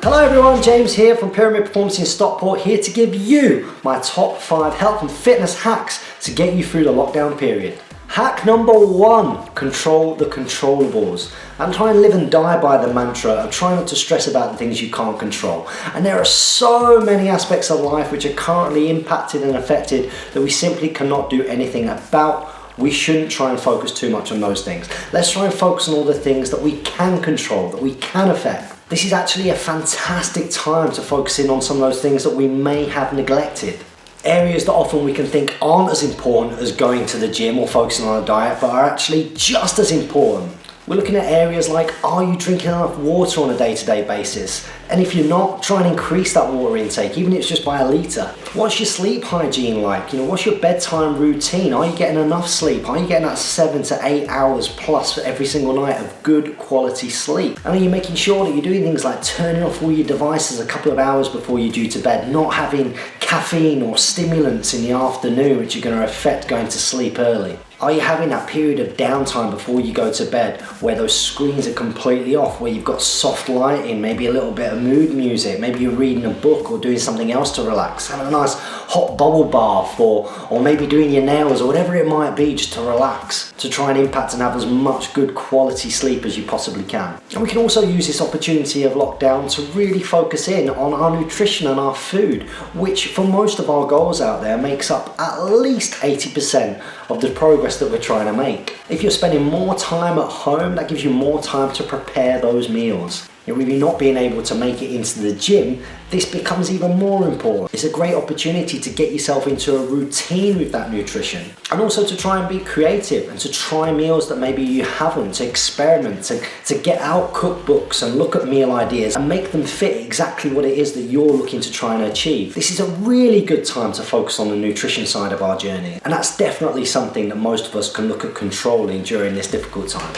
Hello everyone, James here from Pyramid Performance in Stockport, here to give you my top 5 health and fitness hacks to get you through the lockdown period. Hack number 1, control the controllables. I'm trying to live and die by the mantra of trying not to stress about the things you can't control. And there are so many aspects of life which are currently impacted and affected that we simply cannot do anything about. We shouldn't try and focus too much on those things. Let's try and focus on all the things that we can control, that we can affect. This is actually a fantastic time to focus in on some of those things that we may have neglected. Areas that often we can think aren't as important as going to the gym or focusing on a diet, but are actually just as important. We're looking at areas like, are you drinking enough water on a day-to-day basis? And if you're not, try and increase that water intake, even if it's just by a litre. What's your sleep hygiene like? What's your bedtime routine? Are you getting enough sleep? Are you getting that 7 to 8 hours plus every single night of good quality sleep? And are you making sure that you're doing things like turning off all your devices a couple of hours before you're due to bed, not having caffeine or stimulants in the afternoon which are going to affect going to sleep early? Are you having that period of downtime before you go to bed where those screens are completely off, where you've got soft lighting, maybe a little bit of mood music, maybe you're reading a book or doing something else to relax, having a nice hot bubble bath or maybe doing your nails or whatever it might be just to relax, to try and impact and have as much good quality sleep as you possibly can. And we can also use this opportunity of lockdown to really focus in on our nutrition and our food, which for most of our goals out there makes up at least 80% of the progress that we're trying to make. If you're spending more time at home, that gives you more time to prepare those meals. With you not being able to make it into the gym, this becomes even more important. It's a great opportunity to get yourself into a routine with that nutrition, and also to try and be creative and to try meals that maybe you haven't, to experiment, to get out cookbooks and look at meal ideas and make them fit exactly what it is that you're looking to try and achieve. This is a really good time to focus on the nutrition side of our journey, and that's definitely something that most of us can look at controlling during this difficult time.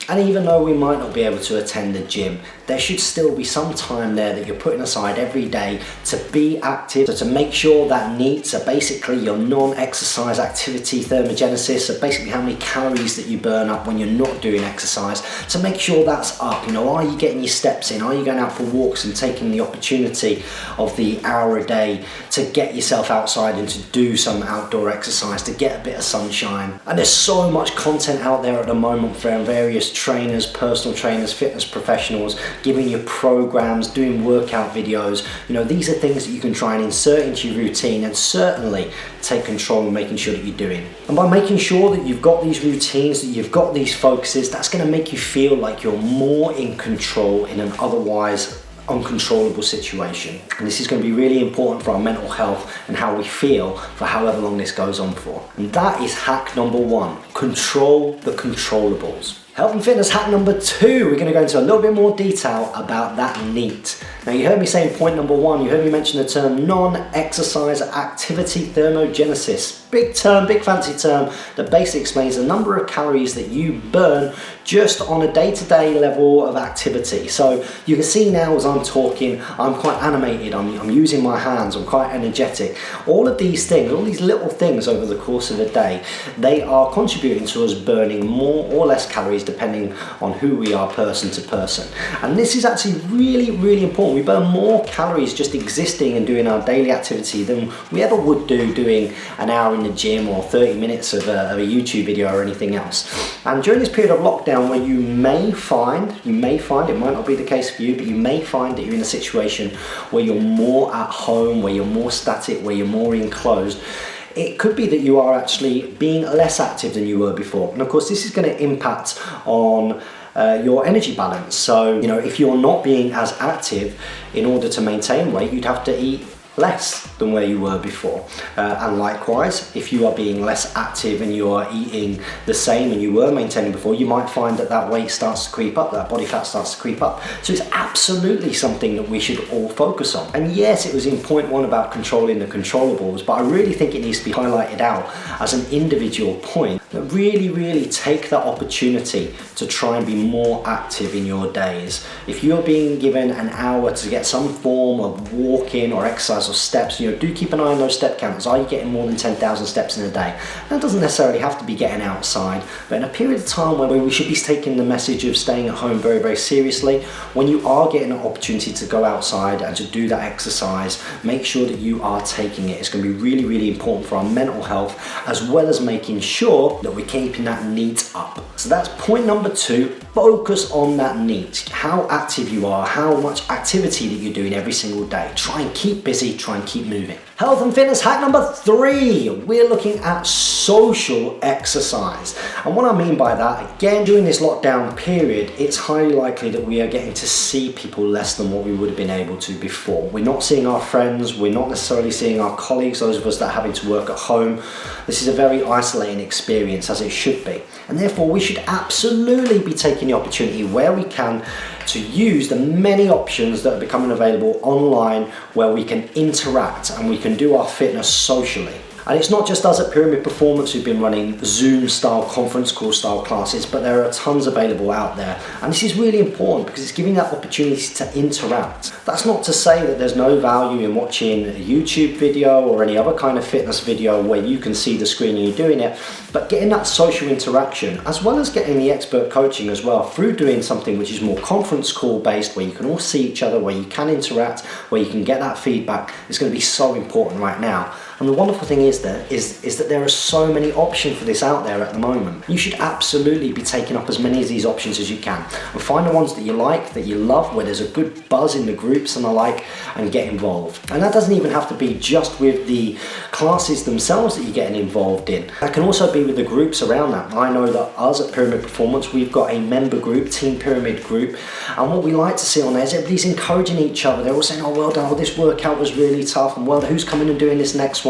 And even though we might not be able to attend the gym, there should still be some time there that you're putting aside every day to be active, so to make sure that NEAT, so basically your non-exercise activity thermogenesis, so basically how many calories that you burn up when you're not doing exercise, to make sure that's up. Are you getting your steps in? Are you going out for walks and taking the opportunity of the hour a day to get yourself outside and to do some outdoor exercise, to get a bit of sunshine? And there's so much content out there at the moment from various trainers, personal trainers, fitness professionals, giving you programs, doing workout videos. These are things that you can try and insert into your routine and certainly take control of making sure that you're doing. And by making sure that you've got these routines, that you've got these focuses, that's going to make you feel like you're more in control in an otherwise uncontrollable situation. And this is going to be really important for our mental health and how we feel for however long this goes on for. And that is hack number 1, control the controllables. Health and fitness hack number 2, we're going to go into a little bit more detail about that NEAT. Now you heard me saying point number 1, you heard me mention the term non-exercise activity thermogenesis. Big term, big fancy term that basically explains the number of calories that you burn just on a day-to-day level of activity. So you can see now as I'm talking, I'm quite animated, I'm using my hands, I'm quite energetic. All of these things, all these little things over the course of a day, they are contributing to us burning more or less calories depending on who we are person to person. And this is actually really, really important. We burn more calories just existing and doing our daily activity than we ever would doing an hour in the gym or 30 minutes of a YouTube video or anything else. And during this period of lockdown where you may find, it might not be the case for you, but you may find that you're in a situation where you're more at home, where you're more static, where you're more enclosed, it could be that you are actually being less active than you were before. And of course, this is going to impact on your energy balance. So, if you're not being as active, in order to maintain weight, you'd have to eat less than where you were before. And likewise, if you are being less active and you are eating the same and you were maintaining before, you might find that weight starts to creep up, that body fat starts to creep up. So it's absolutely something that we should all focus on. And yes, it was in point 1 about controlling the controllables, but I really think it needs to be highlighted out as an individual point. Really take that opportunity to try and be more active in your days. If you're being given an hour to get some form of walking or exercise of steps. Do keep an eye on those step counters. Are you getting more than 10,000 steps in a day? That doesn't necessarily have to be getting outside, but in a period of time where we should be taking the message of staying at home very, very seriously, when you are getting an opportunity to go outside and to do that exercise, make sure that you are taking it. It's going to be really, really important for our mental health, as well as making sure that we're keeping that NEAT up. So that's point number 2. Focus on that NEAT. How active you are, how much activity that you're doing every single day. Try and keep busy, try and keep moving. Health and fitness hack number 3, we're looking at social exercise. And what I mean by that, again, during this lockdown period, it's highly likely that we are getting to see people less than what we would have been able to before. We're not seeing our friends, we're not necessarily seeing our colleagues, those of us that are having to work at home. This is a very isolating experience, as it should be. And therefore, we should absolutely be taking the opportunity where we can to use the many options that are becoming available online, where we can interact and we can do our fitness socially. And it's not just us at Pyramid Performance who've been running Zoom style conference call style classes, but there are tons available out there. And this is really important because it's giving that opportunity to interact. That's not to say that there's no value in watching a YouTube video or any other kind of fitness video where you can see the screen and you're doing it, but getting that social interaction, as well as getting the expert coaching as well, through doing something which is more conference call based, where you can all see each other, where you can interact, where you can get that feedback, is going to be so important right now. And the wonderful thing is that there are so many options for this out there at the moment. You should absolutely be taking up as many of these options as you can, and find the ones that you like, that you love, where there's a good buzz in the groups and the like, and get involved. And that doesn't even have to be just with the classes themselves that you're getting involved in. That can also be with the groups around that. I know that us at Pyramid Performance, we've got a member group, Team Pyramid group, and what we like to see on there is everybody's encouraging each other. They're all saying, oh, well done, oh, this workout was really tough, and well, who's coming and doing this next one?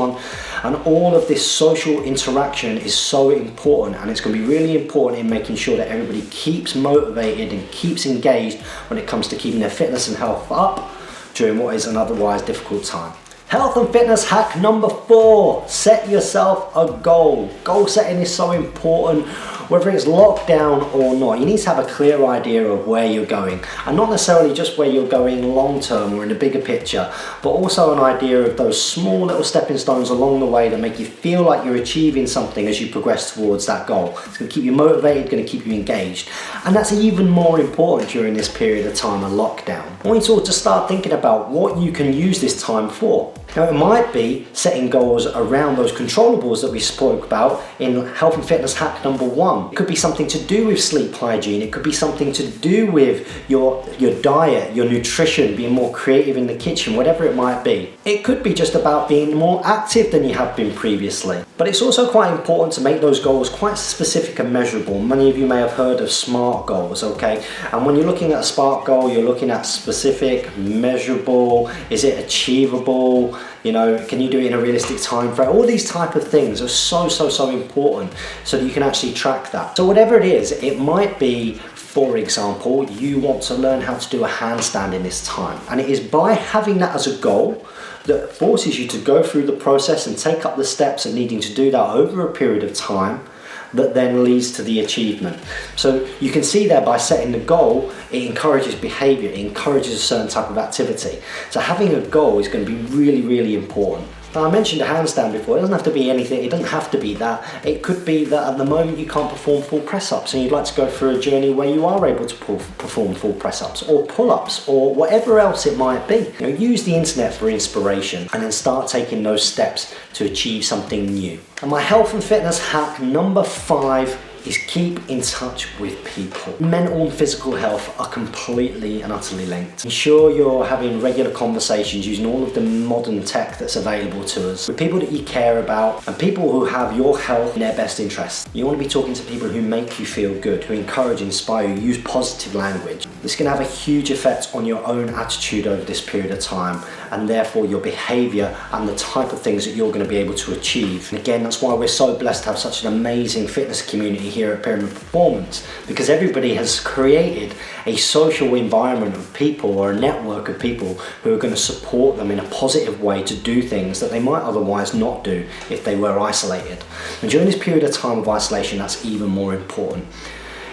And all of this social interaction is so important, and it's going to be really important in making sure that everybody keeps motivated and keeps engaged when it comes to keeping their fitness and health up during what is an otherwise difficult time. Health and fitness hack number 4, set yourself a goal. Goal setting is so important, whether it's lockdown or not. You need to have a clear idea of where you're going, and not necessarily just where you're going long term or in the bigger picture, but also an idea of those small little stepping stones along the way that make you feel like you're achieving something as you progress towards that goal. It's going to keep you motivated, going to keep you engaged, and that's even more important during this period of time of lockdown. I want you to just start thinking about what you can use this time for. Now, it might be setting goals around those controllables that we spoke about in health and fitness hack number 1. It could be something to do with sleep hygiene. It could be something to do with your diet, your nutrition, being more creative in the kitchen, whatever it might be. It could be just about being more active than you have been previously. But it's also quite important to make those goals quite specific and measurable. Many of you may have heard of SMART goals, okay? And when you're looking at a SMART goal, you're looking at specific, measurable, is it achievable? Can you do it in a realistic time frame? All these type of things are so important, so that you can actually track that. So whatever it is, it might be, for example, you want to learn how to do a handstand in this time. And it is by having that as a goal that forces you to go through the process and take up the steps and needing to do that over a period of time, that then leads to the achievement. So you can see there, by setting the goal, it encourages behavior, it encourages a certain type of activity. So having a goal is going to be really, really important. Now, I mentioned a handstand before. It doesn't have to be anything, it doesn't have to be that. It could be that at the moment you can't perform full press-ups and you'd like to go through a journey where you are able to perform full press-ups or pull-ups or whatever else it might be. Use the internet for inspiration and then start taking those steps to achieve something new. And my health and fitness hack number 5 is keep in touch with people. Mental and physical health are completely and utterly linked. Ensure you're having regular conversations using all of the modern tech that's available to us with people that you care about and people who have your health in their best interest. You want to be talking to people who make you feel good, who encourage, inspire you, use positive language. This can have a huge effect on your own attitude over this period of time, and therefore your behavior and the type of things that you're going to be able to achieve. And again, that's why we're so blessed to have such an amazing fitness community here at Pyramid Performance, because everybody has created a social environment of people, or a network of people who are going to support them in a positive way to do things that they might otherwise not do if they were isolated. And during this period of time of isolation, that's even more important.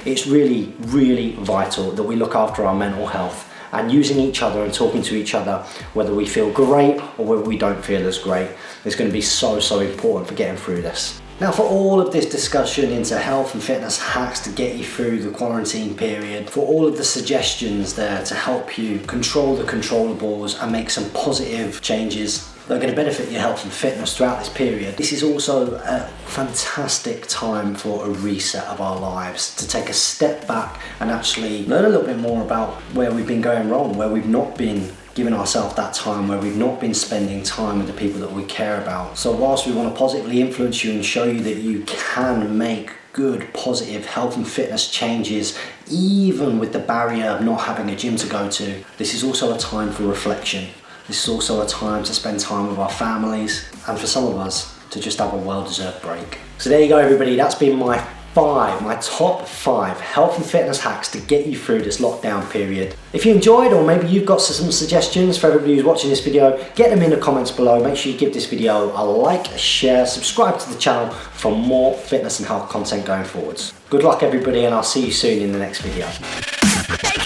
It's really, really vital that we look after our mental health and using each other and talking to each other, whether we feel great or whether we don't feel as great, is going to be so important for getting through this. Now, for all of this discussion into health and fitness hacks to get you through the quarantine period, for all of the suggestions there to help you control the controllables and make some positive changes that are going to benefit your health and fitness throughout this period, this is also a fantastic time for a reset of our lives, to take a step back and actually learn a little bit more about where we've been going wrong, where we've not been giving ourselves that time, where we've not been spending time with the people that we care about. So whilst we want to positively influence you and show you that you can make good, positive health and fitness changes, even with the barrier of not having a gym to go to, this is also a time for reflection. This is also a time to spend time with our families, and for some of us to just have a well-deserved break. So there you go, everybody. That's been my top 5 health and fitness hacks to get you through this lockdown period. If you enjoyed, or maybe you've got some suggestions for everybody who's watching this video, get them in the comments below. Make sure you give this video a like, a share, subscribe to the channel for more fitness and health content going forwards. Good luck, everybody, and I'll see you soon in the next video.